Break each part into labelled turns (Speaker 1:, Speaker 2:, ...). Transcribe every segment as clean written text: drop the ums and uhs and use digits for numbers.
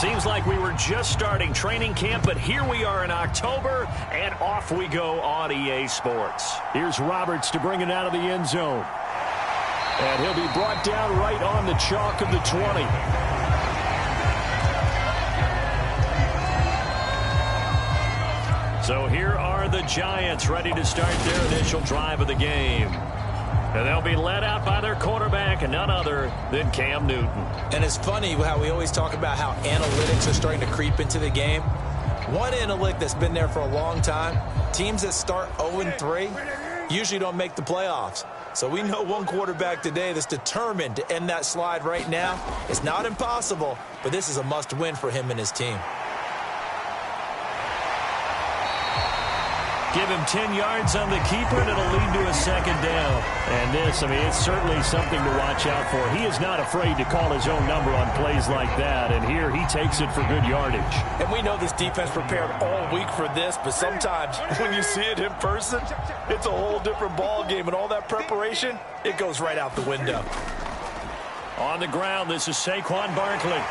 Speaker 1: Seems like we were just starting training camp, but here we are in October, and off we go on EA Sports.
Speaker 2: Here's Roberts to bring it out of the end zone. And he'll be brought down right on the chalk of the 20.
Speaker 1: So here are the Giants ready to start their initial drive of the game. And they'll be led out by their quarterback and none other than Cam Newton.
Speaker 3: And it's funny how we always talk about how analytics are starting to creep into the game. One analytic that's been there for a long time, teams that start 0-3 usually don't make the playoffs. So we know one quarterback today that's determined to end that slide right now. It's not impossible, but this is a must-win for him and his team.
Speaker 1: Give him 10 yards on the keeper, and it'll lead to a second down.
Speaker 2: And this, I mean, it's certainly something to watch out for. He is not afraid to call his own number on plays like that, and here he takes it for good yardage.
Speaker 4: And we know this defense prepared all week for this, but sometimes when you see it in person, it's a whole different ball game, and all that preparation, it goes right out the window.
Speaker 1: On the ground, this is Saquon Barkley.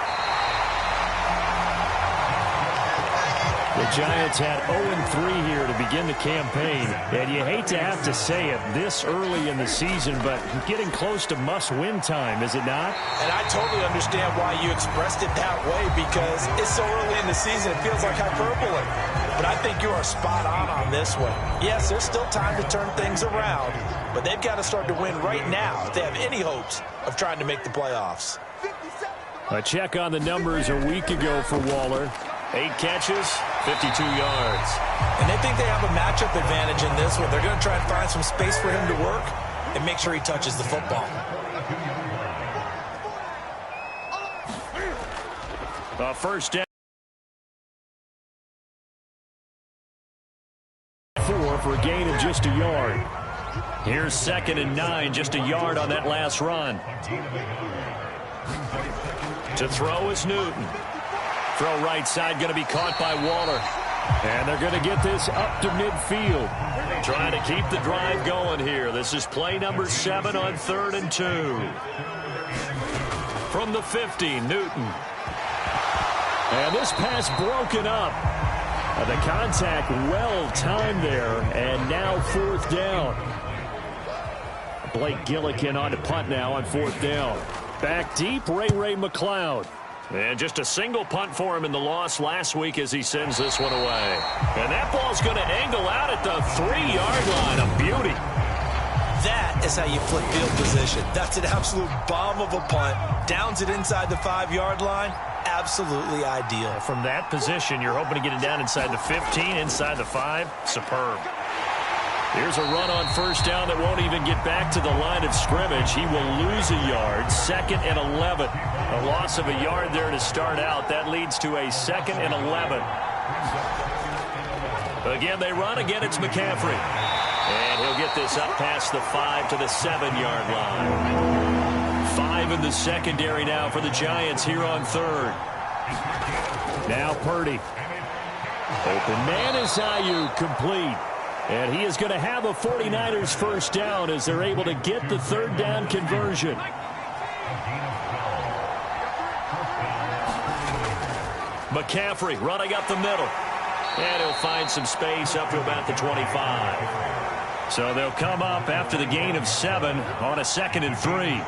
Speaker 2: The Giants had 0-3 here to begin the campaign, and you hate to have to say it this early in the season, but getting close to must-win time, is it not?
Speaker 3: And I totally understand why you expressed it that way, because it's so early in the season, it feels like hyperbole. But I think you are spot on this one. Yes, there's still time to turn things around, but they've got to start to win right now if they have any hopes of trying to make the playoffs.
Speaker 2: A check on the numbers a week ago for Waller.
Speaker 1: 8 catches, 52 yards.
Speaker 3: And they think they have a matchup advantage in this one. They're going to try and find some space for him to work and make sure he touches the football.
Speaker 1: First down.
Speaker 2: 4 for a gain of just a yard.
Speaker 1: Here's 2nd and 9, just a yard on that last run. To throw is Newton. Throw right side, going to be caught by Waller.
Speaker 2: And they're going to get this up to midfield.
Speaker 1: Trying to keep the drive going here. This is play number 7 on 3rd and 2. From the 50, Newton.
Speaker 2: And this pass broken up. The contact well timed there, and now 4th down. Blake Gillikin on to punt now on 4th down. Back deep, Ray McLeod.
Speaker 1: And just a single punt for him in the loss last week as he sends this one away. And that ball's going to angle out at the 3-yard line. A beauty.
Speaker 3: That is how you flip field position. That's an absolute bomb of a punt. Downs it inside the 5-yard line. Absolutely ideal.
Speaker 1: From that position, you're hoping to get it down inside the 15, inside the 5. Superb. Here's a run on 1st down that won't even get back to the line of scrimmage. He will lose a yard. 2nd and 11. A loss of a yard there to start out. That leads to a 2nd and 11. Again, they run. Again, it's McCaffrey. And he'll get this up past the 5 to the 7-yard line. 5 in the secondary now for the Giants here on 3rd.
Speaker 2: Now Purdy. Open man is Ayuk, complete. And he is going to have a 49ers first down as they're able to get the 3rd down conversion.
Speaker 1: McCaffrey running up the middle. And he'll find some space up to about the 25. So they'll come up after the gain of 7 on a 2nd and 3.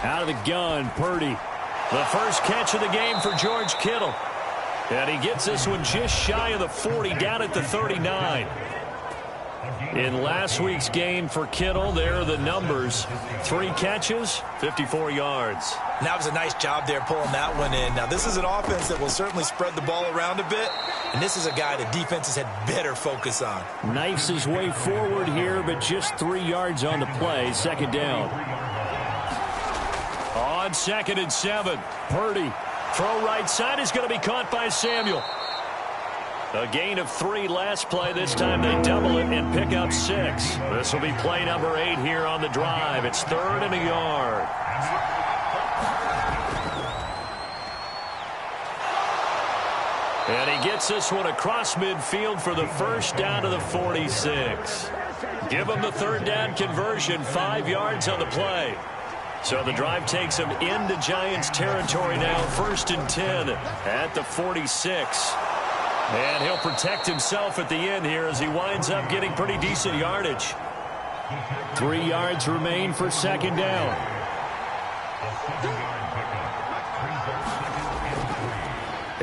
Speaker 2: Out of the gun, Purdy.
Speaker 1: The first catch of the game for George Kittle. And he gets this one just shy of the 40, down at the 39. In last week's game for Kittle, there are the numbers. 3 catches, 54 yards.
Speaker 3: And that was a nice job there pulling that one in. Now, this is an offense that will certainly spread the ball around a bit. And this is a guy that defenses had better focus on.
Speaker 2: Knifes his way forward here, but just 3 yards on the play. 2nd down.
Speaker 1: On 2nd and 7,
Speaker 2: Purdy.
Speaker 1: Throw right side is going to be caught by Samuel. A gain of 3 last play. This time they double it and pick up 6. This will be play number 8 here on the drive. It's 3rd and a yard. And he gets this one across midfield for the first down to the 46. Give him the 3rd down conversion, 5 yards on the play. So the drive takes him into Giants territory now. 1st and 10 at the 46. And he'll protect himself at the end here as he winds up getting pretty decent yardage.
Speaker 2: 3 yards remain for 2nd down.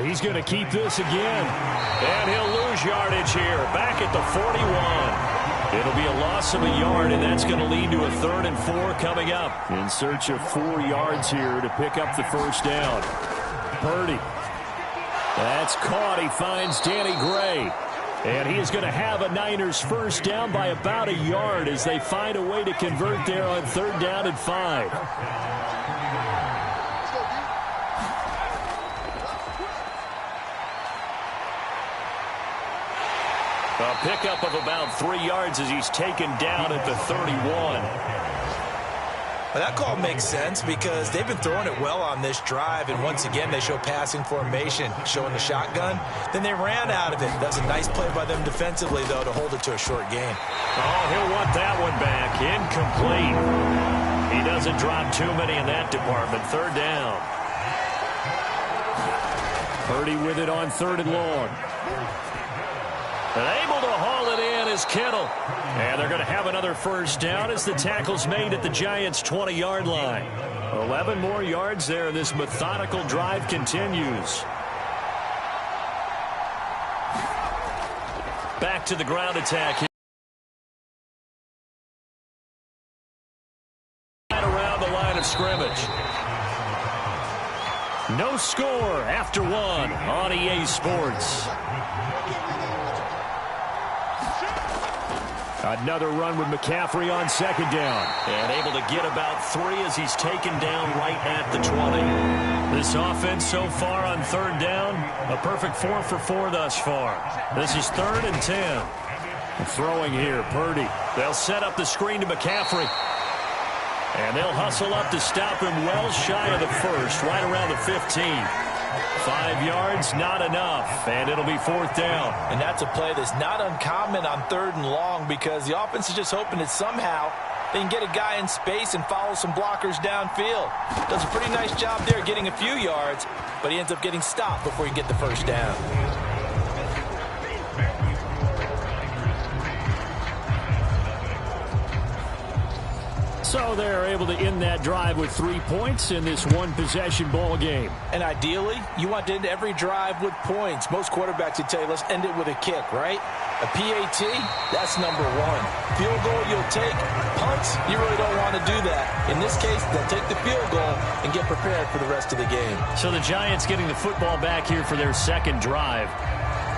Speaker 2: He's going to keep this again.
Speaker 1: And he'll lose yardage here. Back at the 41. It'll be a loss of a yard, and that's going to lead to a 3rd and 4 coming up.
Speaker 2: In search of 4 yards here to pick up the 1st down. Purdy. That's caught. He finds Danny Gray. And he is going to have a Niners 1st down by about a yard as they find a way to convert there on 3rd down and 5.
Speaker 1: A pickup of about 3 yards as he's taken down at the 31.
Speaker 3: Well, that call makes sense because they've been throwing it well on this drive, and once again they show passing formation, showing the shotgun. Then they ran out of it. That's a nice play by them defensively, though, to hold it to a short gain.
Speaker 1: Oh, he'll want that one back. Incomplete. He doesn't drop too many in that department. 3rd down.
Speaker 2: Purdy with it on 3rd and long.
Speaker 1: And able to haul it in is Kittle. And they're going to have another 1st down as the tackle's made at the Giants' 20-yard line. 11 more yards there. This methodical drive continues. Back to the ground attack here. Right around the line of scrimmage. No score after 1 on EA Sports.
Speaker 2: Another run with McCaffrey on 2nd down.
Speaker 1: And able to get about 3 as he's taken down right at the 20. This offense so far on 3rd down, a perfect 4 for 4 thus far. This is 3rd and 10.
Speaker 2: Throwing here, Purdy.
Speaker 1: They'll set up the screen to McCaffrey. And they'll hustle up to stop him well shy of the 1st, right around the 15. 5 yards, not enough, and it'll be 4th down.
Speaker 3: And that's a play that's not uncommon on 3rd and long because the offense is just hoping that somehow they can get a guy in space and follow some blockers downfield. Does a pretty nice job there getting a few yards, but he ends up getting stopped before he can get the 1st down.
Speaker 2: So they're able to end that drive with 3 points in this one-possession ball game.
Speaker 3: And ideally, you want to end every drive with points. Most quarterbacks would tell you, let's end it with a kick, right? A PAT, that's number 1. Field goal you'll take. Punts, you really don't want to do that. In this case, they'll take the field goal and get prepared for the rest of the game.
Speaker 1: So the Giants getting the football back here for their 2nd drive.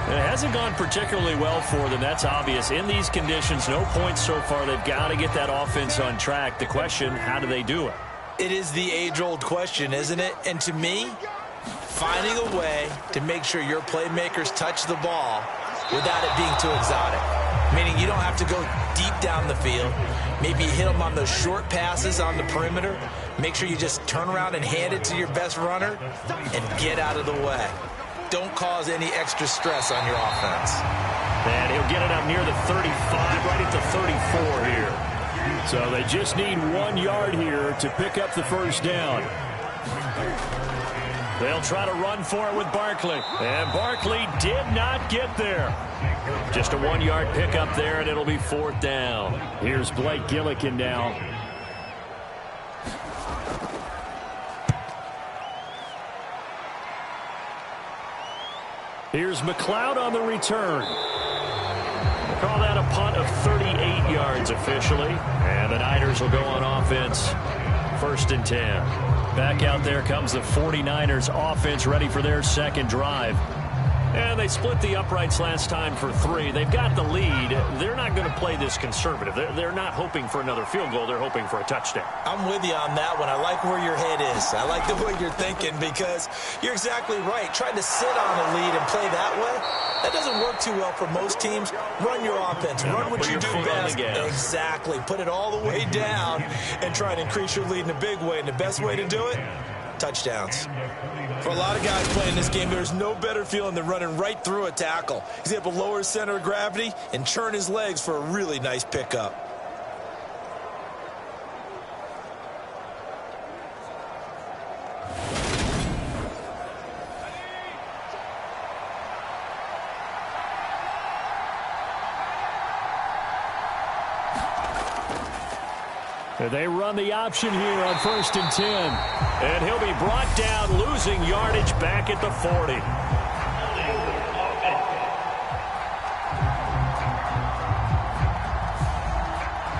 Speaker 1: It hasn't gone particularly well for them. That's obvious. In these conditions, no points so far. They've got to get that offense on track. The question, how do they do it?
Speaker 3: It is the age-old question, isn't it? And to me, finding a way to make sure your playmakers touch the ball without it being too exotic. Meaning you don't have to go deep down the field. Maybe hit them on those short passes on the perimeter. Make sure you just turn around and hand it to your best runner and get out of the way. Don't cause any extra stress on your offense.
Speaker 1: And he'll get it up near the 35, right at the 34 here.
Speaker 2: So they just need 1 yard here to pick up the 1st down.
Speaker 1: They'll try to run for it with Barkley. And Barkley did not get there. Just a 1 yard pickup there, and it'll be 4th down.
Speaker 2: Here's Blake Gillikin now. Here's McLeod on the return.
Speaker 1: We'll call that a punt of 38 yards officially. And the Niners will go on offense. 1st and 10. Back out there comes the 49ers offense ready for their 2nd drive. And they split the uprights last time for 3. They've got the lead. They're not going to play this conservative. They're not hoping for another field goal. They're hoping for a touchdown.
Speaker 3: I'm with you on that one. I like where your head is. I like the way you're thinking because you're exactly right. Trying to sit on a lead and play that way, that doesn't work too well for most teams. Run your offense. Run what you do best. Exactly. Put it all the way down and try and increase your lead in a big way. And the best way to do it, touchdowns. For a lot of guys playing this game, there's no better feeling than running right through a tackle. He's able to lower his center of gravity and churn his legs for a really nice pickup.
Speaker 2: They run the option here on 1st and 10.
Speaker 1: And he'll be brought down, losing yardage back at the 40.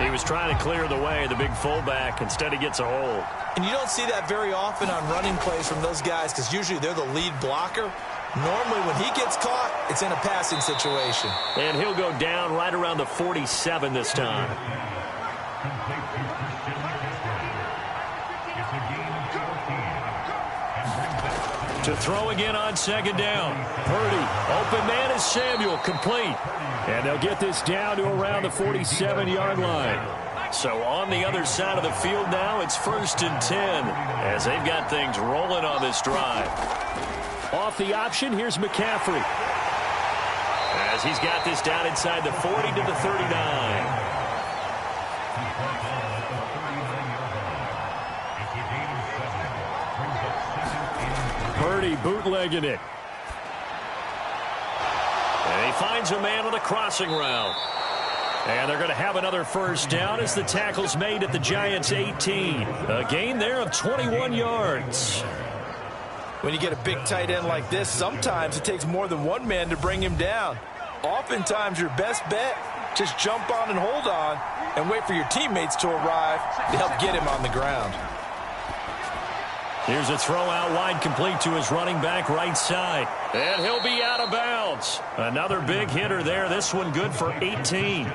Speaker 1: He was trying to clear the way, the big fullback. Instead, he gets a hold.
Speaker 3: And you don't see that very often on running plays from those guys because usually they're the lead blocker. Normally, when he gets caught, it's in a passing situation.
Speaker 1: And he'll go down right around the 47 this time. To throw again on 2nd down. Purdy, open man is Samuel, complete.
Speaker 2: And they'll get this down to around the 47-yard line.
Speaker 1: So on the other side of the field now, it's 1st and 10 as they've got things rolling on this drive.
Speaker 2: Off the option, here's McCaffrey.
Speaker 1: As he's got this down inside the 40 to the 39.
Speaker 2: Purdy bootlegging it.
Speaker 1: And he finds a man on a crossing route. And they're going to have another 1st down as the tackle's made at the Giants' 18. A gain there of 21 yards.
Speaker 4: When you get a big tight end like this, sometimes it takes more than one man to bring him down. Oftentimes, your best bet, just jump on and hold on and wait for your teammates to arrive to help get him on the ground.
Speaker 1: Here's a throw out wide, complete to his running back right side. And he'll be out of bounds. Another big hitter there. This one good for 18.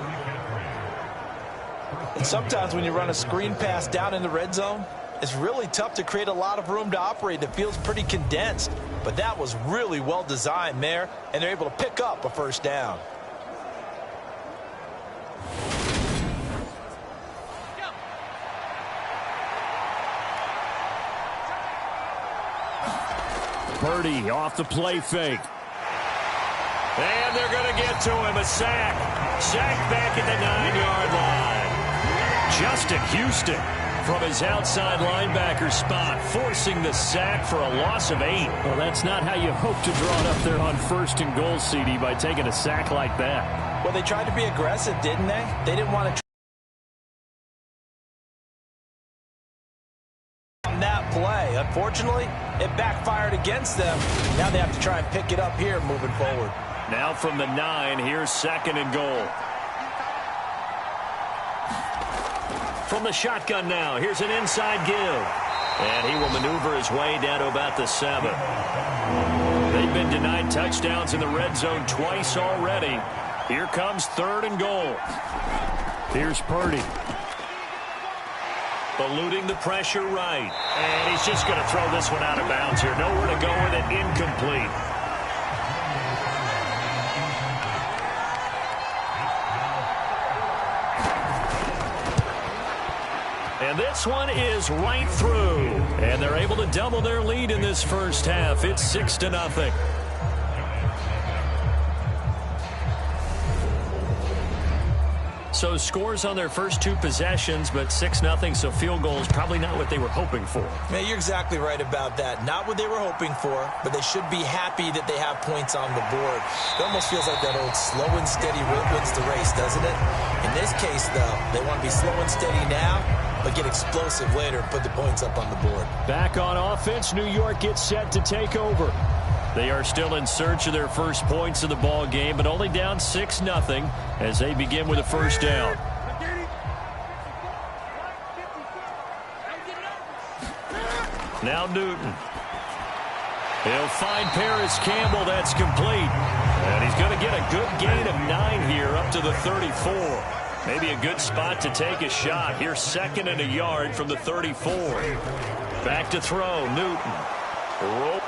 Speaker 3: And sometimes when you run a screen pass down in the red zone, it's really tough to create a lot of room to operate. It feels pretty condensed. But that was really well designed there, and they're able to pick up a 1st down.
Speaker 2: Purdy off the play fake.
Speaker 1: And they're going to get to him. A sack. Sack back at the 9-yard line. Justin Houston from his outside linebacker spot, forcing the sack for a loss of 8.
Speaker 2: Well, that's not how you hope to draw it up there on 1st and goal, CD, by taking a sack like that.
Speaker 3: Well, they tried to be aggressive, didn't they? They didn't want to on that play. Unfortunately, it backfired against them. Now they have to try and pick it up here moving forward.
Speaker 1: Now from the 9, here's 2nd and goal. From the shotgun now, here's an inside give. And he will maneuver his way down to about the 7. They've been denied touchdowns in the red zone twice already. Here comes 3rd and goal.
Speaker 2: Here's Purdy.
Speaker 1: Eluding the pressure right. And he's just going to throw this one out of bounds here. Nowhere to go with it. Incomplete. And this one is right through. And they're able to double their lead in this 1st half. It's 6-0. So scores on their first 2 possessions, but 6-0, so field goals probably not what they were hoping for.
Speaker 3: Man, you're exactly right about that. Not what they were hoping for, but they should be happy that they have points on the board. It almost feels like that old slow and steady wins the race, doesn't it? In this case, though, they want to be slow and steady now, but get explosive later and put the points up on the board.
Speaker 2: Back on offense, New York gets set to take over.
Speaker 1: They are still in search of their first points of the ball game, but only down 6-0 as they begin with a 1st down. Now Newton. He'll find Paris Campbell. That's complete. And he's going to get a good gain of 9 here up to the 34. Maybe a good spot to take a shot. Here's 2nd and a yard from the 34. Back to throw, Newton.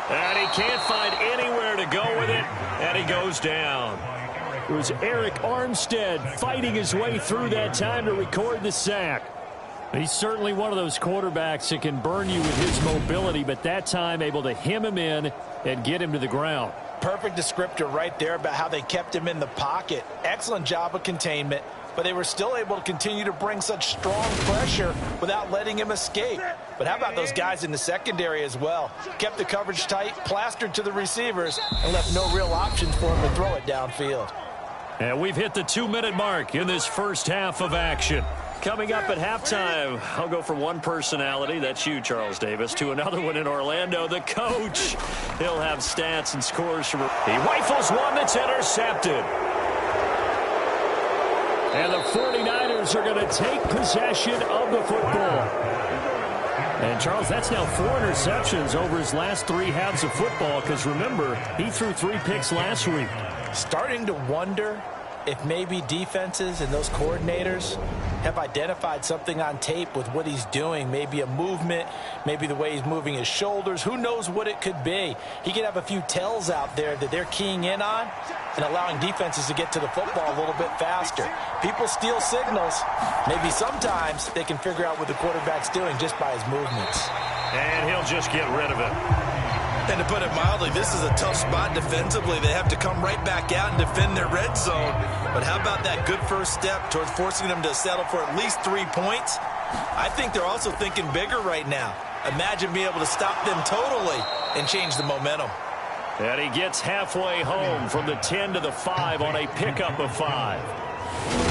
Speaker 1: And he can't find anywhere to go with it, and he goes down.
Speaker 2: It was Eric Armstead fighting his way through that time to record the sack. He's certainly one of those quarterbacks that can burn you with his mobility, but that time able to hem him in and get him to the ground.
Speaker 3: Perfect descriptor right there about how they kept him in the pocket. Excellent job of containment, but they were still able to continue to bring such strong pressure without letting him escape. But how about those guys in the secondary as well? Kept the coverage tight, plastered to the receivers, and left no real options for him to throw it downfield.
Speaker 1: And we've hit the 2-minute mark in this first half of action. Coming up at halftime, I'll go from one personality, that's you, Charles Davis, to another one in Orlando, the coach. He'll have stats and scores from... He rifles one that's intercepted. And the 49ers are going to take possession of the football. And, Charles, that's now 4 interceptions over his last 3 halves of football, because, remember, he threw 3 picks last week.
Speaker 3: Starting to wonder if maybe defenses and those coordinators have identified something on tape with what he's doing. Maybe a movement, maybe the way he's moving his shoulders. Who knows what it could be? He could have a few tells out there that they're keying in on and allowing defenses to get to the football a little bit faster. People steal signals. Maybe sometimes they can figure out what the quarterback's doing just by his movements.
Speaker 1: And he'll just get rid of it.
Speaker 4: And to put it mildly, this is a tough spot defensively. They have to come right back out and defend their red zone. But how about that good first step towards forcing them to settle for at least 3 points? I think they're also thinking bigger right now. Imagine being able to stop them totally and change the momentum.
Speaker 1: And he gets halfway home from the 10 to the 5 on a pickup of 5.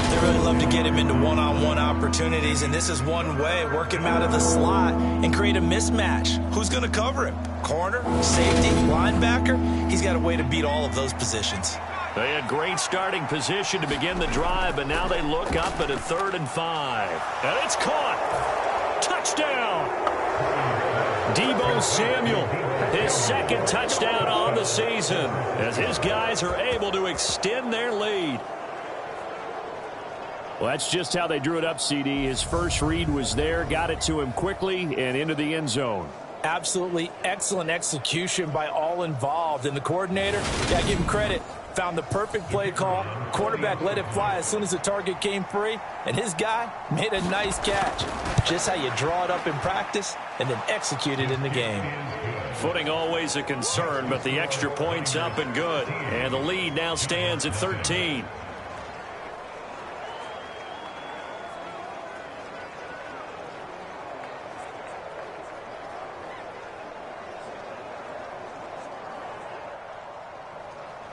Speaker 3: They really love to get him into one-on-one opportunities, and this is one way. Work him out of the slot and create a mismatch. Who's going to cover him? Corner, safety, linebacker? He's got a way to beat all of those positions.
Speaker 1: They had great starting position to begin the drive, but now they look up at a 3rd and 5. And it's caught. Touchdown. Deebo Samuel, his 2nd touchdown on the season, as his guys are able to extend their lead.
Speaker 2: Well, that's just how they drew it up, CD. His first read was there, got it to him quickly, and into the end zone.
Speaker 3: Absolutely excellent execution by all involved. And the coordinator, got to give him credit, found the perfect play call. Quarterback let it fly as soon as the target came free, and his guy made a nice catch. Just how you draw it up in practice and then execute it in the game.
Speaker 1: Footing always a concern, but the extra point's up and good. And the lead now stands at 13.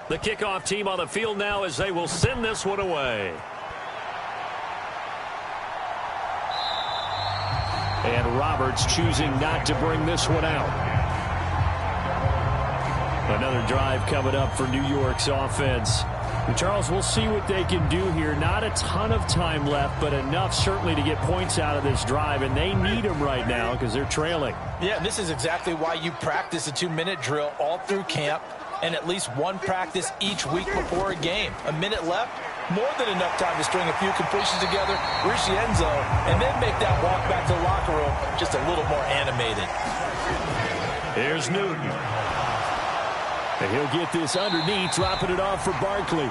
Speaker 1: The kickoff team on the field now as they will send this one away.
Speaker 2: And Roberts choosing not to bring this one out. Another drive coming up for New York's offense. And Charles, we'll see what they can do here. Not a ton of time left, but enough certainly to get points out of this drive, and they need them right now because they're trailing.
Speaker 3: Yeah, and this is exactly why you practice a 2-minute drill all through camp, and at least one practice each week before a game. A minute left, more than enough time to string a few completions together, reach the end zone, and then make that walk back to the locker room just a little more animated.
Speaker 1: Here's Newton.
Speaker 2: And he'll get this underneath, dropping it off for Barkley.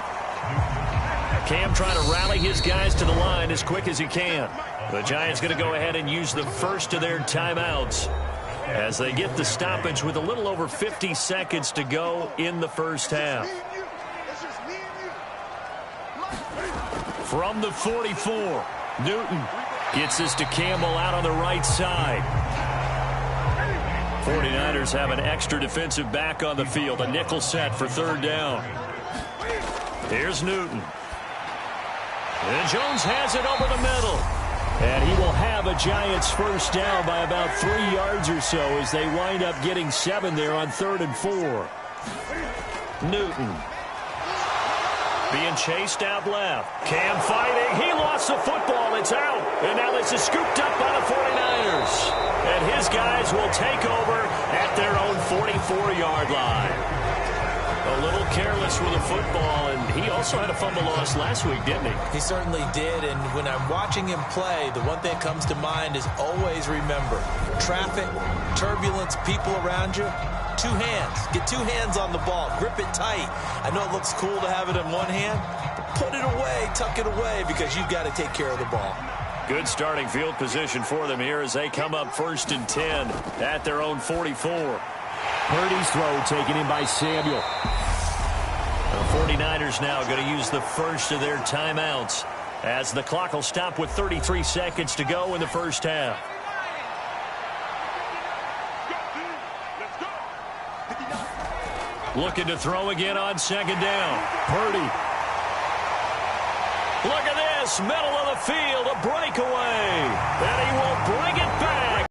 Speaker 1: Cam trying to rally his guys to the line as quick as he can. The Giants going to go ahead and use the first of their timeouts as they get the stoppage with a little over 50 seconds to go in the first half. From the 44, Newton gets this to Campbell out on the right side. 49ers have an extra defensive back on the field, a nickel set for 3rd down. Here's Newton. And Jones has it over the middle.
Speaker 2: And he will have a Giants first down by about 3 yards or so as they wind up getting 7 there on 3rd and 4.
Speaker 1: Newton. Being chased out left. Cam fighting. He lost the football. It's out. And now this is scooped up by the 49ers. And his guys will take over at their own 44-yard line. A little careless with the football, and he also had a fumble loss last week, didn't he?
Speaker 3: He certainly did, and when I'm watching him play, the one thing that comes to mind is always remember, traffic, turbulence, people around you, 2 hands. Get 2 hands on the ball. Grip it tight. I know it looks cool to have it in one hand, but put it away, tuck it away, because you've got to take care of the ball.
Speaker 1: Good starting field position for them here as they come up 1st and 10 at their own 44.
Speaker 2: Purdy's throw taken in by Samuel.
Speaker 1: The 49ers now going to use the first of their timeouts as the clock will stop with 33 seconds to go in the first half. Looking to throw again on 2nd down.
Speaker 2: Purdy.
Speaker 1: Look at this. this, middle of the field, a breakaway. And he will bring it back.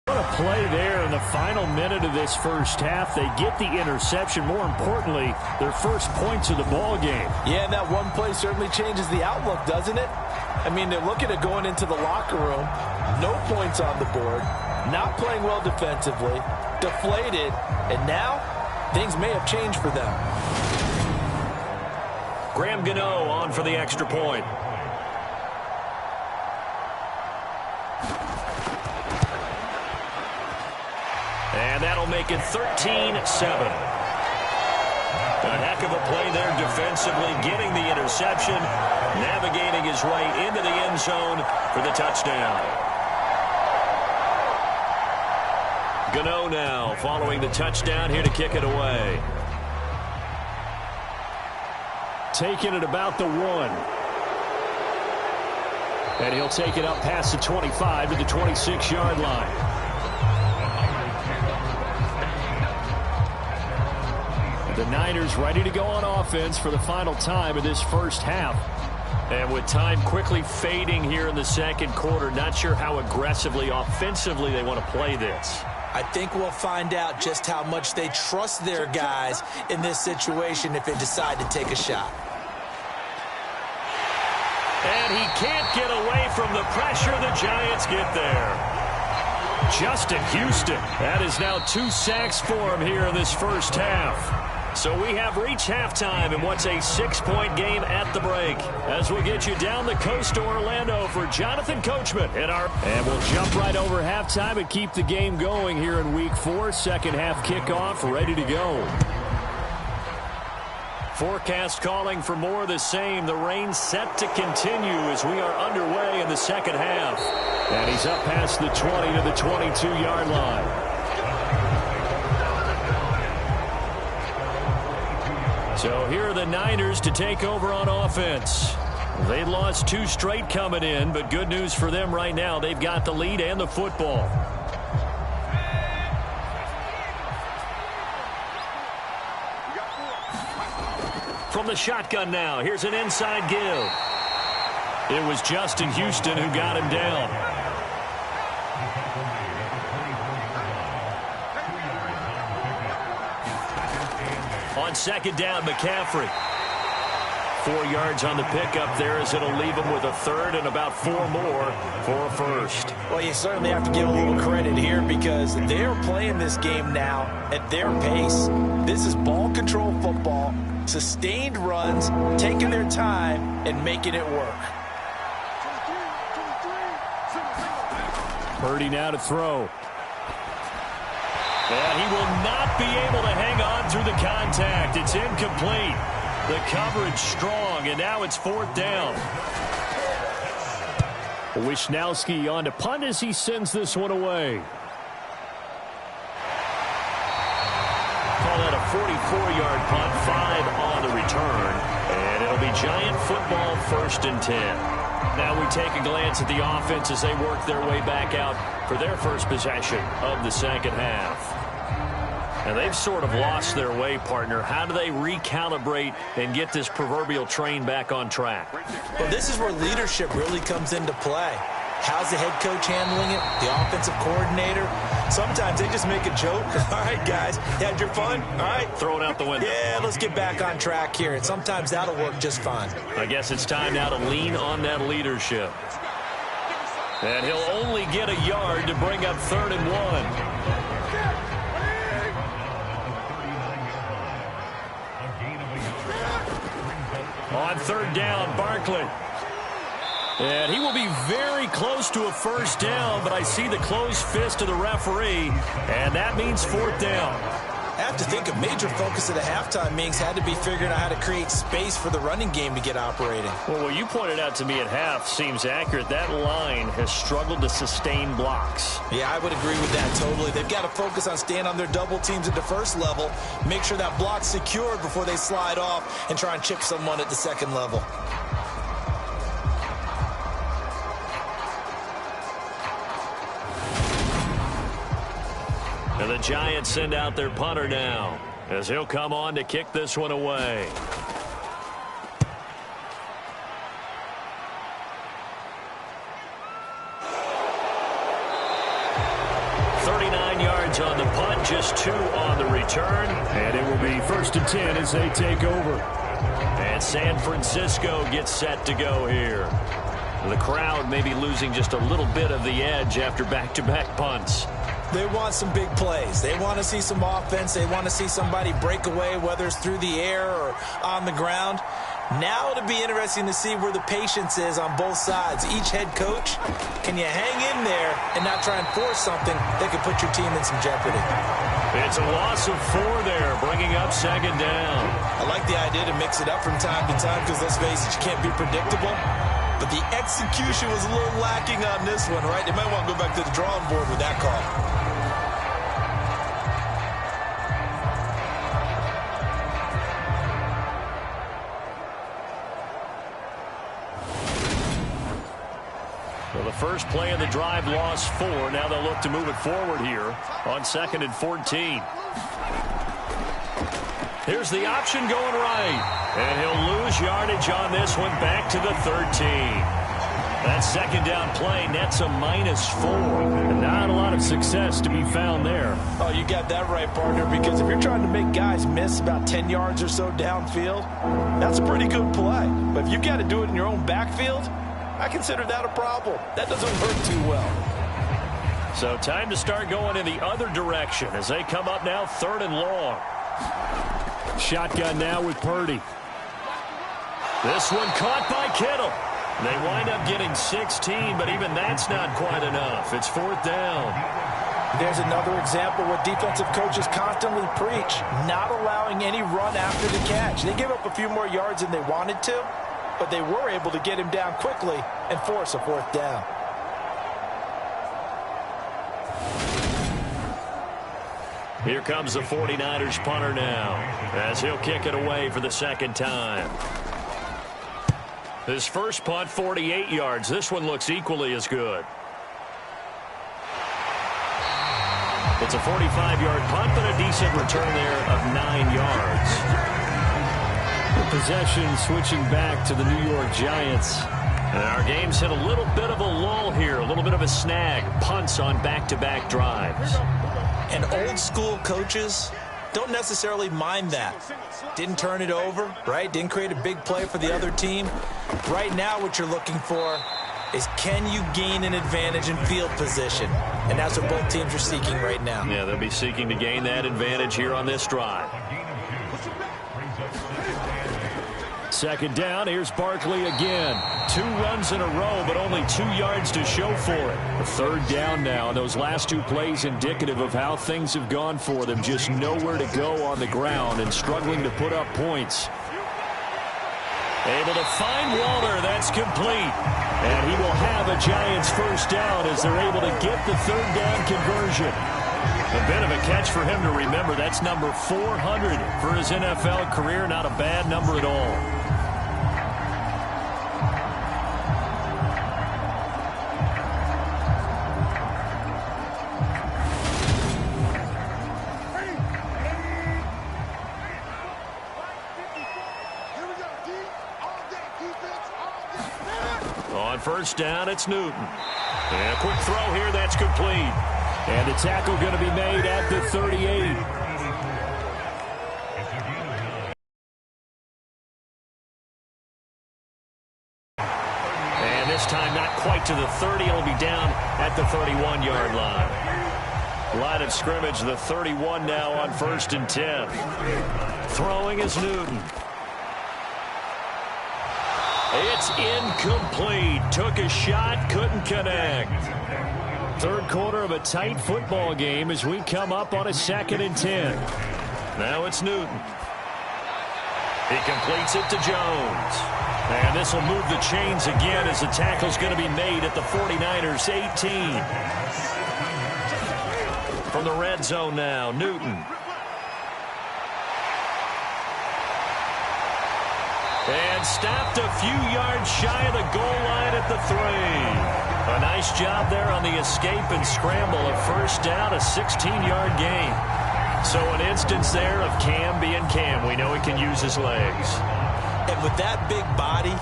Speaker 2: What a play there in the final minute of this first half. They get the interception. More importantly, their first points of the ball game.
Speaker 4: Yeah, and that one play certainly changes the outlook, doesn't it? I mean, they're looking at going into the locker room, no points on the board, not playing well defensively, deflated, and now things may have changed for them.
Speaker 1: Graham Gano on for the extra point. And that'll make it 13-7. A heck of a play there defensively, getting the interception, navigating his way into the end zone for the touchdown. Gano now following the touchdown here to kick it away.
Speaker 2: Taking it about the 1. And he'll take it up past the 25 to the 26-yard line. The Niners ready to go on offense for the final time of this first half.
Speaker 1: And with time quickly fading here in the second quarter, not sure how aggressively, offensively they want to play this.
Speaker 3: I think we'll find out just how much they trust their guys in this situation if they decide to take a shot.
Speaker 1: And he can't get away from the pressure. The Giants get there. Justin Houston. That is now 2 sacks for him here in this first half. So we have reached halftime in what's a 6-point game at the break. As we'll get you down the coast to Orlando for Jonathan Coachman and we'll jump right over halftime and keep the game going here in Week 4. Second half kickoff ready to go. Forecast calling for more of the same. The rain set to continue as we are underway in the second half.
Speaker 2: And he's up past the 20 to the 22-yard line.
Speaker 1: So here are the Niners to take over on offense. They lost 2 straight coming in, but good news for them right now. They've got the lead and the football. From the shotgun now, here's an inside give. It was Justin Houston who got him down. On second down, McCaffrey. 4 yards on the pickup there as it'll leave him with a third and about 4 more for a first.
Speaker 3: Well, you certainly have to give a little credit here because they're playing this game now at their pace. This is ball control football, sustained runs, taking their time and making it work.
Speaker 2: Purdy now to throw.
Speaker 1: And he will not be able to hang on through the contact. It's incomplete. The coverage strong, and now it's 4th down.
Speaker 2: Wisnowski on to punt as he sends this one away.
Speaker 1: Call that a 44-yard punt, 5 on the return. And it'll be Giant football 1st and 10. Now we take a glance at the offense as they work their way back out for their first possession of the second half. And they've sort of lost their way, partner. How do they recalibrate and get this proverbial train back on track?
Speaker 3: Well, this is where leadership really comes into play. How's the head coach handling it? The offensive coordinator? Sometimes they just make a joke. All right, guys, you had your fun? All right.
Speaker 1: Throw it out the window.
Speaker 3: Yeah, let's get back on track here. And sometimes that'll work just fine.
Speaker 1: I guess it's time now to lean on that leadership. And he'll only get a yard to bring up 3rd and 1. On 3rd down, Barkley. And he will be very close to a first down, but I see the closed fist of the referee, and that means 4th down.
Speaker 3: I have to think a major focus of the halftime meetings had to be figuring out how to create space for the running game to get operating.
Speaker 1: Well, what you pointed out to me at half seems accurate. That line has struggled to sustain blocks.
Speaker 3: Yeah, I would agree with that totally. They've got to focus on staying on their double teams at the first level, make sure that block's secured before they slide off and try and chip someone at the second level.
Speaker 1: And the Giants send out their punter now. as he'll come on to kick this one away. On the punt, just 2 on the return.
Speaker 2: And it will be 1st and 10 as they take over.
Speaker 1: And San Francisco gets set to go here. The crowd may be losing just a little bit of the edge after back-to-back punts.
Speaker 3: They want some big plays. They want to see some offense. They want to see somebody break away, whether it's through the air or on the ground. Now it'll be interesting to see where the patience is on both sides. Each head coach, can you hang in there and not try and force something that could put your team in some jeopardy?
Speaker 1: It's a loss of 4 there, bringing up 2nd down.
Speaker 3: I like the idea to mix it up from time to time because, let's face it, you can't be predictable. But the execution was a little lacking on this one, right? They might want to go back to the drawing board with that call.
Speaker 1: Well, the first play of the drive lost 4. Now they'll look to move it forward here on 2nd and 14. Here's the option going right. And he'll lose yardage on this one back to the 13. That 2nd down play nets a -4.
Speaker 2: And not a lot of success to be found there.
Speaker 3: Oh, you got that right, partner, because if you're trying to make guys miss about 10 yards or so downfield, that's a pretty good play. But if you've got to do it in your own backfield, I consider that a problem. That doesn't work too well.
Speaker 1: So time to start going in the other direction as they come up now 3rd and long.
Speaker 2: Shotgun now with Purdy.
Speaker 1: This one caught by Kittle. They wind up getting 16, but even that's not quite enough. It's 4th down.
Speaker 3: There's another example where defensive coaches constantly preach, not allowing any run after the catch. They gave up a few more yards than they wanted to, but they were able to get him down quickly and force a 4th down.
Speaker 1: Here comes the 49ers punter now, as he'll kick it away for the 2nd time. His first punt, 48 yards. This one looks equally as good. It's a 45-yard punt, but a decent return there of 9 yards.
Speaker 2: The possession switching back to the New York Giants.
Speaker 1: And our game's hit a little bit of a lull here, a little bit of a snag. Punts on back-to-back drives.
Speaker 3: And old-school coaches don't necessarily mind that. Didn't turn it over, right? Didn't create a big play for the other team. Right now what you're looking for is, can you gain an advantage in field position? And that's what both teams are seeking right now.
Speaker 1: Yeah, they'll be seeking to gain that advantage here on this drive.
Speaker 2: 2nd down, here's Barkley again. 2 runs in a row, but only 2 yards to show for it. A 3rd down now, and those last 2 plays indicative of how things have gone for them. Just nowhere to go on the ground and struggling to put up points.
Speaker 1: Able to find Waller. That's complete.
Speaker 2: And he will have a Giants 1st down as they're able to get the 3rd down conversion.
Speaker 1: A bit of a catch for him to remember. That's number 400 for his NFL career. Not a bad number at all. On 1st down, it's Newton. And a quick throw here, that's complete.
Speaker 2: And the tackle going to be made at the 38.
Speaker 1: And this time not quite to the 30. It'll be down at the 31-yard line. Line of scrimmage, the 31 now on 1st and 10. Throwing is Newton. It's incomplete. Took a shot, couldn't connect.
Speaker 2: 3rd quarter of a tight football game as we come up on a 2nd and 10.
Speaker 1: Now it's Newton. He completes it to Jones. And this will move the chains again as the tackle's going to be made at the 49ers 18. From the red zone now, Newton. And stopped a few yards shy of the goal line at the 3. A nice job there on the escape and scramble. A 1st down, a 16-yard gain. So an instance there of Cam being Cam. We know he can use his legs.
Speaker 3: And with that big body,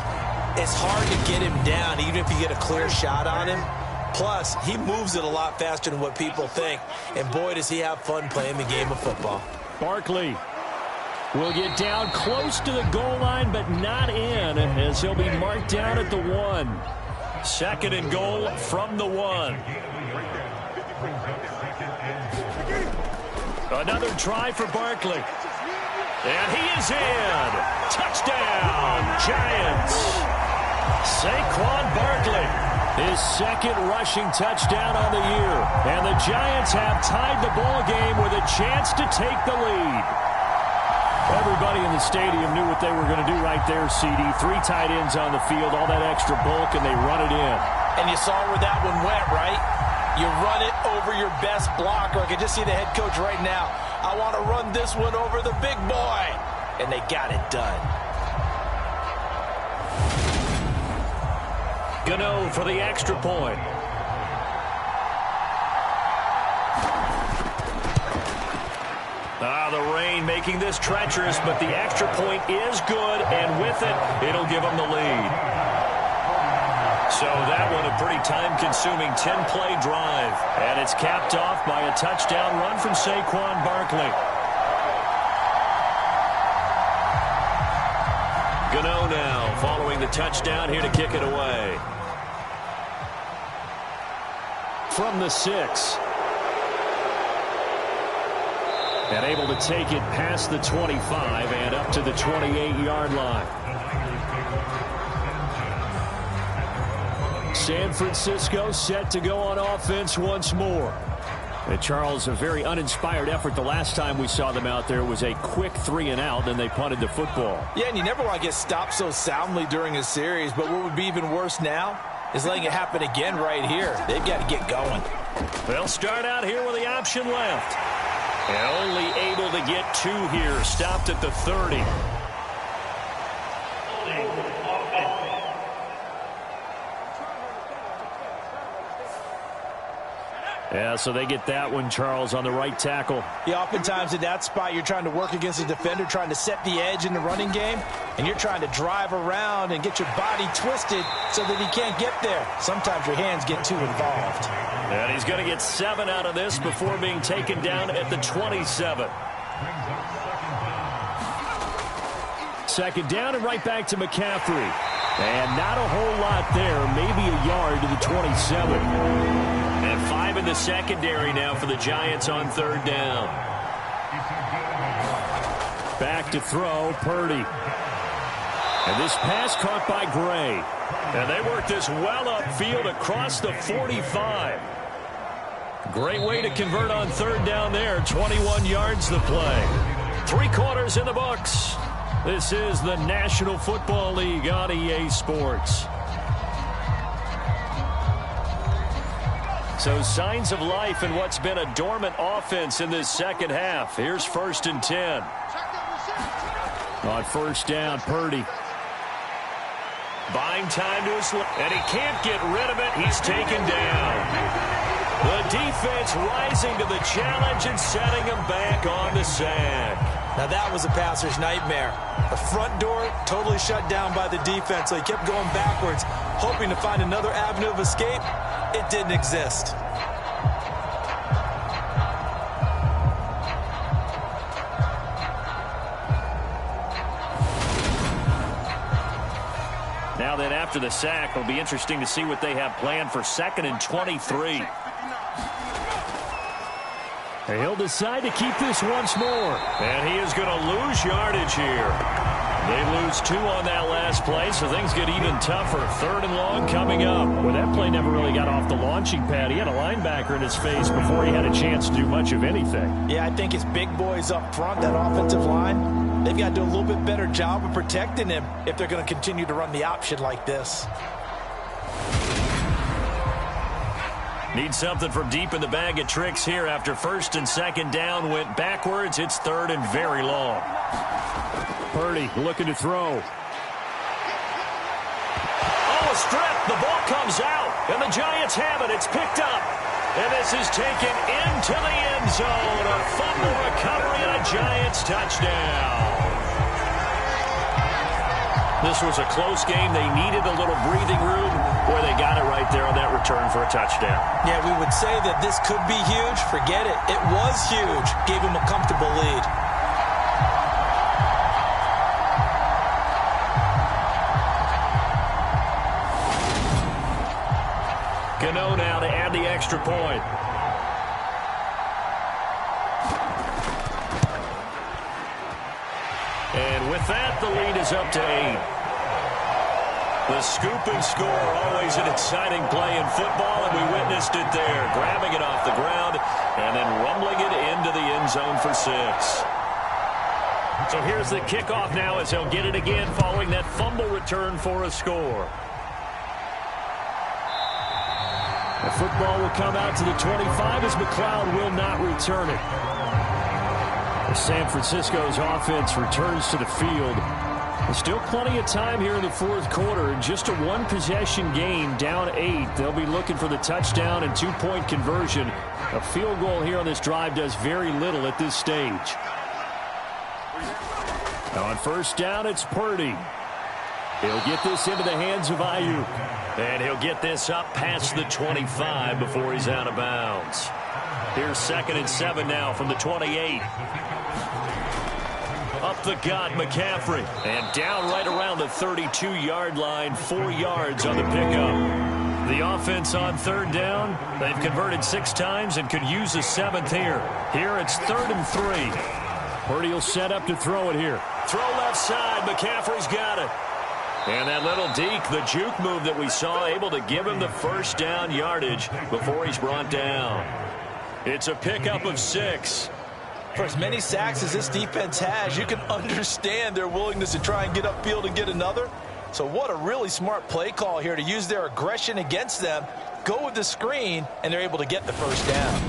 Speaker 3: it's hard to get him down, even if you get a clear shot on him. Plus, he moves it a lot faster than what people think. And boy, does he have fun playing the game of football.
Speaker 2: Barkley will get down close to the goal line, but not in, as he'll be marked down at the 1.
Speaker 1: Second and goal from the 1. Another try for Barkley. And he is in. Touchdown, Giants. Saquon Barkley.
Speaker 2: His second rushing touchdown on the year. And the Giants have tied the ball game with a chance to take the lead. Everybody in the stadium knew what they were going to do right there, CD. 3 tight ends on the field, all that extra bulk, and they run it in.
Speaker 3: And you saw where that one went, right? You run it over your best blocker. I can just see the head coach right now. I want to run this one over the big boy. And they got it done.
Speaker 1: Gano for the extra point. The rain making this treacherous, but the extra point is good, and with it, it'll give them the lead. So that one a pretty time-consuming 10-play drive, and it's capped off by a touchdown run from Saquon Barkley. Gano now following the touchdown here to kick it away.
Speaker 2: From the 6. And able to take it past the 25 and up to the 28-yard line. San Francisco set to go on offense once more. And Charles, a very uninspired effort the last time we saw them out there. Was a quick 3-and-out, then they punted the football.
Speaker 3: Yeah, and you never want to get stopped so soundly during a series, but what would be even worse now is letting it happen again right here. They've got to get going.
Speaker 1: They'll start out here with the option left. And only able to get 2 here. Stopped at the 30.
Speaker 2: Yeah, so they get that one, Charles, on the right tackle.
Speaker 3: Yeah, oftentimes in that spot, you're trying to work against a defender, trying to set the edge in the running game, and you're trying to drive around and get your body twisted so that he can't get there. Sometimes your hands get too involved.
Speaker 1: And he's going to get 7 out of this before being taken down at the 27.
Speaker 2: Second down and right back to McCaffrey. And not a whole lot there, maybe a yard to the 27.
Speaker 1: And 5 in the secondary now for the Giants on 3rd down.
Speaker 2: Back to throw, Purdy. And this pass caught by Gray.
Speaker 1: And they work this well upfield across the 45. Great way to convert on 3rd down there. 21 yards the play. 3 quarters in the books. This is the National Football League on EA Sports. So signs of life in what's been a dormant offense in this second half. Here's 1st and 10.
Speaker 2: On 1st down, Purdy.
Speaker 1: Buying time to his left, and he can't get rid of it. He's taken down. The defense rising to the challenge and setting him back on the sack.
Speaker 3: Now that was a passer's nightmare. The front door totally shut down by the defense, so he kept going backwards, hoping to find another avenue of escape. It didn't exist.
Speaker 1: Now then, after the sack, it'll be interesting to see what they have planned for 2nd and 23.
Speaker 2: He'll decide to keep this once more.
Speaker 1: And he is going to lose yardage here. They lose 2 on that last play, so things get even tougher. 3rd and long coming up.
Speaker 2: Well, that play never really got off the launching pad. He had a linebacker in his face before he had a chance to do much of anything.
Speaker 3: Yeah, I think his big boys up front, that offensive line, they've got to do a little bit better job of protecting him if they're going to continue to run the option like this.
Speaker 1: Need something from deep in the bag of tricks here after 1st and 2nd down went backwards. It's 3rd and very long.
Speaker 2: Purdy looking to throw.
Speaker 1: Oh, a strip. The ball comes out, and the Giants have it. It's picked up. And this is taken into the end zone. A fumble recovery and a Giants touchdown. This was a close game. They needed a little breathing room. Boy, they got it right there on that return for a touchdown.
Speaker 3: Yeah, we would say that this could be huge. Forget it. It was huge. Gave him a comfortable lead.
Speaker 1: Gano now to add the extra point. And with that, the lead is up to 8. The scoop and score, always an exciting play in football, and we witnessed it there. Grabbing it off the ground and then rumbling it into the end zone for 6. So here's the kickoff now as he'll get it again following that fumble return for a score.
Speaker 2: The football will come out to the 25 as McLeod will not return it. As San Francisco's offense returns to the field, there's still plenty of time here in the fourth quarter. Just a one-possession game, down 8. They'll be looking for the touchdown and two-point conversion. A field goal here on this drive does very little at this stage. On first down, it's Purdy. He'll get this into the hands of Ayuk.
Speaker 1: And he'll get this up past the 25 before he's out of bounds. Here's 2nd and 7 now from the 28. Up the gut, McCaffrey. And down right around the 32-yard line, 4 yards on the pickup. The offense on third down, they've converted 6 times and could use a 7th here. Here it's 3rd and 3.
Speaker 2: Purdy will set up to throw it here.
Speaker 1: Throw left side, McCaffrey's got it. And that little deke, the juke move that we saw, able to give him the first down yardage before he's brought down. It's a pickup of 6.
Speaker 3: For as many sacks as this defense has, you can understand their willingness to try and get upfield and get another. So what a really smart play call here to use their aggression against them, go with the screen, and they're able to get the first down.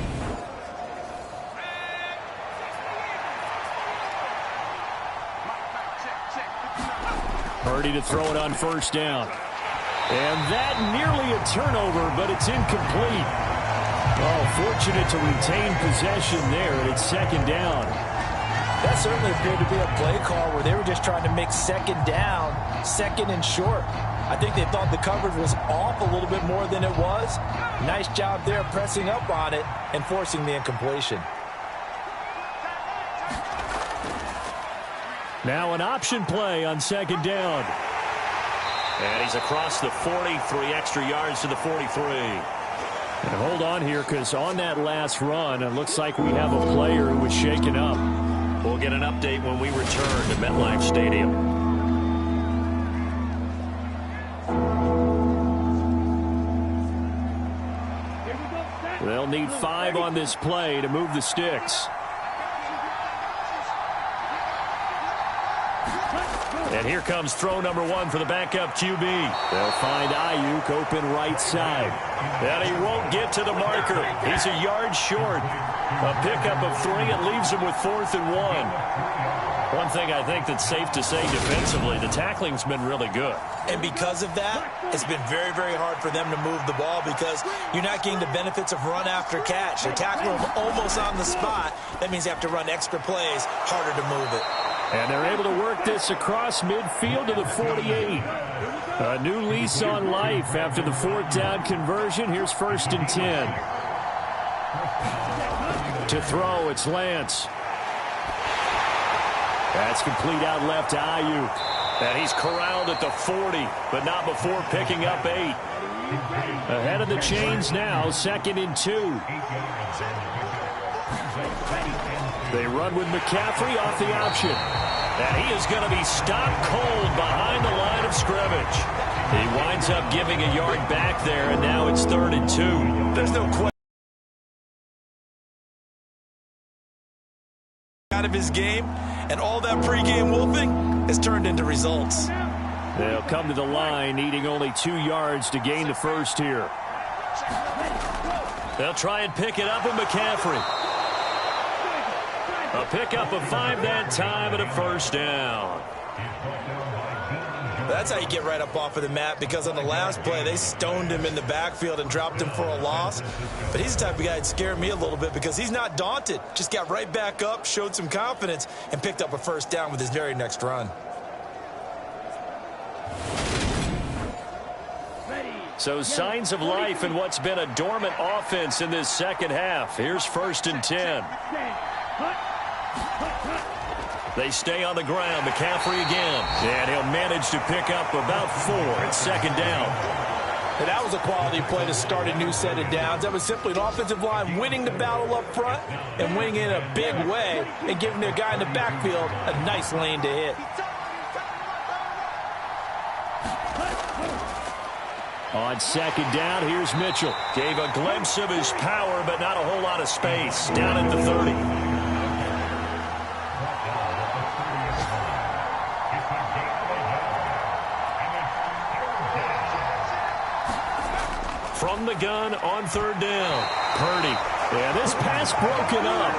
Speaker 2: Purdy to throw it on first down. And that nearly a turnover, but it's incomplete. Oh, fortunate to retain possession there, and it's 2nd down.
Speaker 3: That certainly appeared to be a play call where they were just trying to make 2nd down, 2nd and short. I think they thought the coverage was off a little bit more than it was. Nice job there pressing up on it and forcing the incompletion.
Speaker 2: Now an option play on 2nd down.
Speaker 1: And he's across the 40, 3 extra yards to the 43.
Speaker 2: And hold on here, because on that last run, it looks like we have a player who was shaken up.
Speaker 1: We'll get an update when we return to MetLife Stadium.
Speaker 2: They'll need 5 on this play to move the sticks.
Speaker 1: And here comes throw number 1 for the backup QB.
Speaker 2: They'll find Ayuk open right side.
Speaker 1: And he won't get to the marker. He's a yard short. A pickup of 3. It leaves him with 4th and 1. One thing I think that's safe to say defensively, the tackling's been really good.
Speaker 3: And because of that, it's been very, very hard for them to move the ball because you're not getting the benefits of run after catch. They tackle them almost on the spot. That means you have to run extra plays, harder to move it.
Speaker 2: And they're able to work this across midfield to the 48. A new lease on life after the 4th down conversion. Here's 1st and 10. To throw, it's Lance. That's complete out left to Ayuk.
Speaker 1: And he's corralled at the 40, but not before picking up 8.
Speaker 2: Ahead of the chains now, 2nd and 2. They run with McCaffrey off the option.
Speaker 1: And he is going to be stopped cold behind the line of scrimmage. He winds up giving a yard back there, and now it's 3rd and 2.
Speaker 3: There's no question. Out of his game, and all that pregame wolfing has turned into results.
Speaker 2: They'll come to the line, needing only 2 yards to gain the first here.
Speaker 1: They'll try and pick it up with McCaffrey. A pickup of 5 that time and a first down.
Speaker 3: That's how you get right up off of the mat, because on the last play, they stoned him in the backfield and dropped him for a loss. But he's the type of guy that scared me a little bit because he's not daunted. Just got right back up, showed some confidence, and picked up a first down with his very next run.
Speaker 1: So signs of life in what's been a dormant offense in this second half. Here's 1st and 10. They stay on the ground. McCaffrey again. And he'll manage to pick up about 4 at 2nd down.
Speaker 4: And that was a quality play to start a new set of downs. That was simply an offensive line winning the battle up front and winning it in a big way and giving their guy in the backfield a nice lane to hit.
Speaker 1: On 2nd down, here's Mitchell. Gave a glimpse of his power, but not a whole lot of space. Down at the 30. From the gun on 3rd down. Purdy. Yeah, this pass broken up.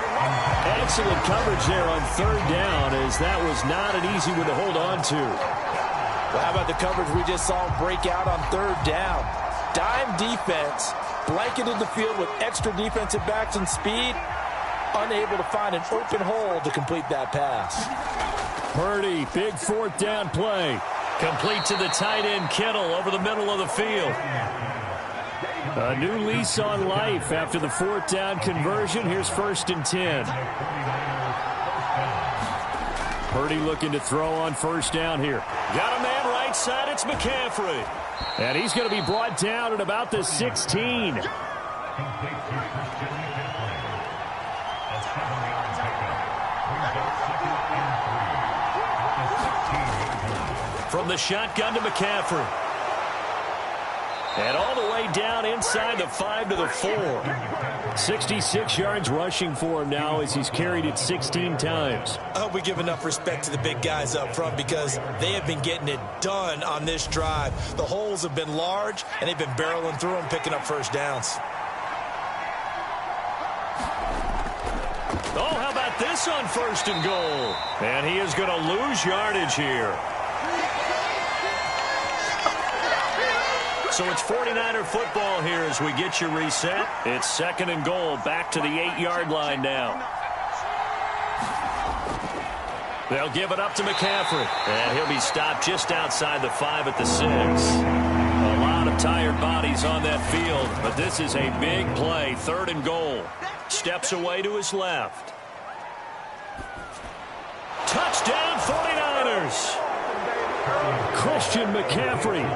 Speaker 1: Excellent coverage there on 3rd down, as that was not an easy one to hold on to.
Speaker 4: Well, how about the coverage we just saw him break out on 3rd down? Dime defense, blanketed the field with extra defensive backs and speed, unable to find an open hole to complete that pass.
Speaker 1: Purdy, big 4th down play. Complete to the tight end, Kittle, over the middle of the field. A new lease on life after the 4th down conversion. Here's 1st and 10. Purdy looking to throw on 1st down here. Got a man right side. It's McCaffrey. And he's going to be brought down at about the 16. From the shotgun to McCaffrey. And all the way down inside the 5 to the 4. 66 yards rushing for him now as he's carried it 16 times.
Speaker 3: I hope we give enough respect to the big guys up front because they have been getting it done on this drive. The holes have been large, and they've been barreling through them, picking up first downs.
Speaker 1: Oh, how about this on 1st and goal? And he is going to lose yardage here. So it's 49er football here as we get you reset. It's 2nd and goal, back to the 8-yard line now. They'll give it up to McCaffrey. And he'll be stopped just outside the 5 at the 6. A lot of tired bodies on that field, but this is a big play. 3rd and goal. Steps away to his left. Touchdown 49ers. Christian McCaffrey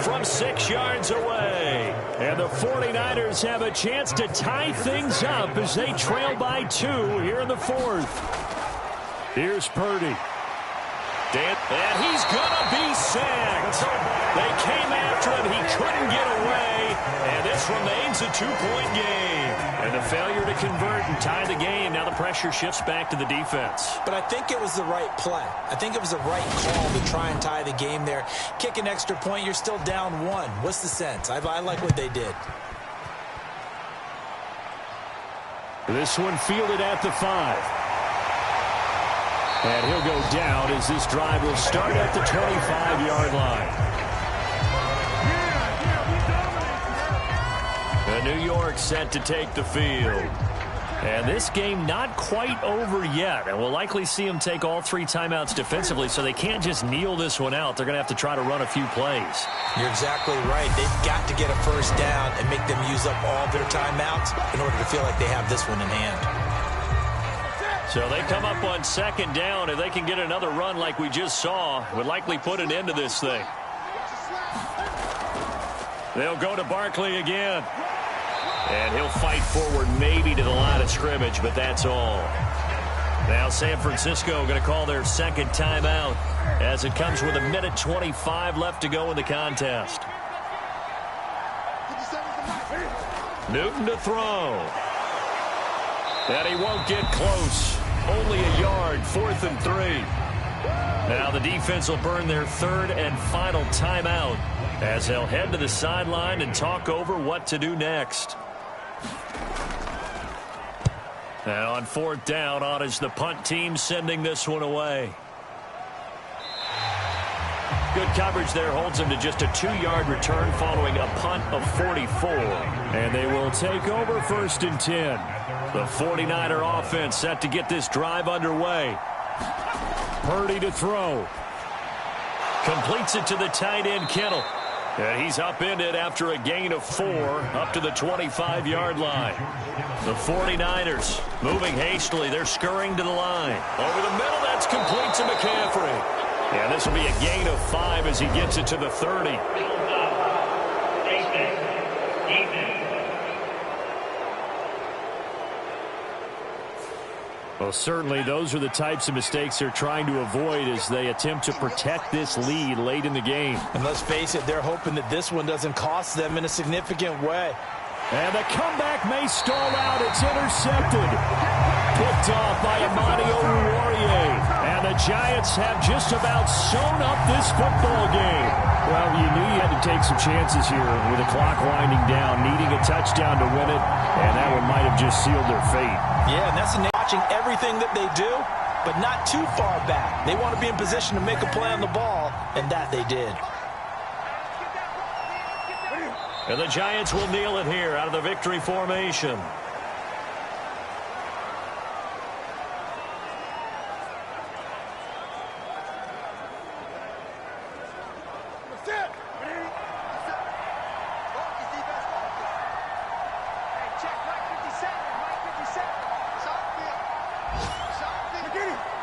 Speaker 1: from 6 yards away. And the 49ers have a chance to tie things up as they trail by 2 here in the 4th. Here's Purdy. And he's going to be sacked. They came after him. He couldn't get away. And this remains a 2-point game. And the failure to convert and tie the game. Now the pressure shifts back to the defense.
Speaker 3: But I think it was the right play. I think it was the right call to try and tie the game there. Kick an extra point, you're still down 1. What's the sense? I like what they did.
Speaker 1: This one fielded at the 5. And he'll go down as this drive will start at the 25-yard line. New York set to take the field. And this game not quite over yet. And we'll likely see them take all 3 timeouts defensively, so they can't just kneel this one out. They're going to have to try to run a few plays.
Speaker 3: You're exactly right. They've got to get a first down and make them use up all their timeouts in order to feel like they have this one in hand.
Speaker 1: So they come up on 2nd down. If they can get another run like we just saw, would likely put an end to this thing. They'll go to Barkley again. And he'll fight forward maybe to the line of scrimmage, but that's all. Now San Francisco going to call their 2nd timeout as it comes with 1:25 left to go in the contest. Newton to throw. And he won't get close. Only a yard, 4th and 3. Now the defense will burn their 3rd and final timeout as they'll head to the sideline and talk over what to do next. And on 4th down, on is the punt team sending this one away. Good coverage there holds him to just a 2-yard return following a punt of 44.
Speaker 2: And they will take over 1st and 10.
Speaker 1: The 49er offense set to get this drive underway.
Speaker 2: Purdy to throw.
Speaker 1: Completes it to the tight end, Kittle. And he's upended after a gain of 4 up to the 25-yard line. The 49ers moving hastily. They're scurrying to the line. Over the middle, that's complete to McCaffrey. Yeah, this will be a gain of 5 as he gets it to the 30.
Speaker 2: Well, certainly those are the types of mistakes they're trying to avoid as they attempt to protect this lead late in the game.
Speaker 4: And let's face it, they're hoping that this one doesn't cost them in a significant way.
Speaker 2: And the comeback may stall out. It's intercepted. Picked off by Amani Oruwariye. And the Giants have just about sewn up this football game. Well, you knew you had to take some chances here with the clock winding down, needing a touchdown to win it, and that one might have just sealed their fate.
Speaker 4: Yeah, and that's watching everything that they do, but not too far back. They want to be in position to make a play on the ball, and that they did.
Speaker 1: And the Giants will kneel it here out of the victory formation.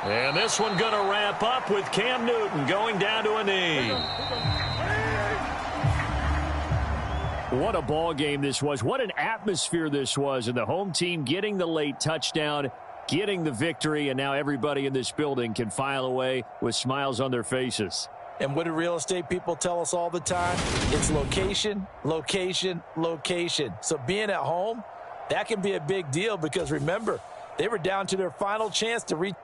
Speaker 1: And this one going to wrap up with Cam Newton going down to a knee.
Speaker 2: What a ball game this was. What an atmosphere this was. And the home team getting the late touchdown, getting the victory, and now everybody in this building can file away with smiles on their faces.
Speaker 4: And what do real estate people tell us all the time? It's location, location, location. So being at home, that can be a big deal because remember, they were down to their final chance to reach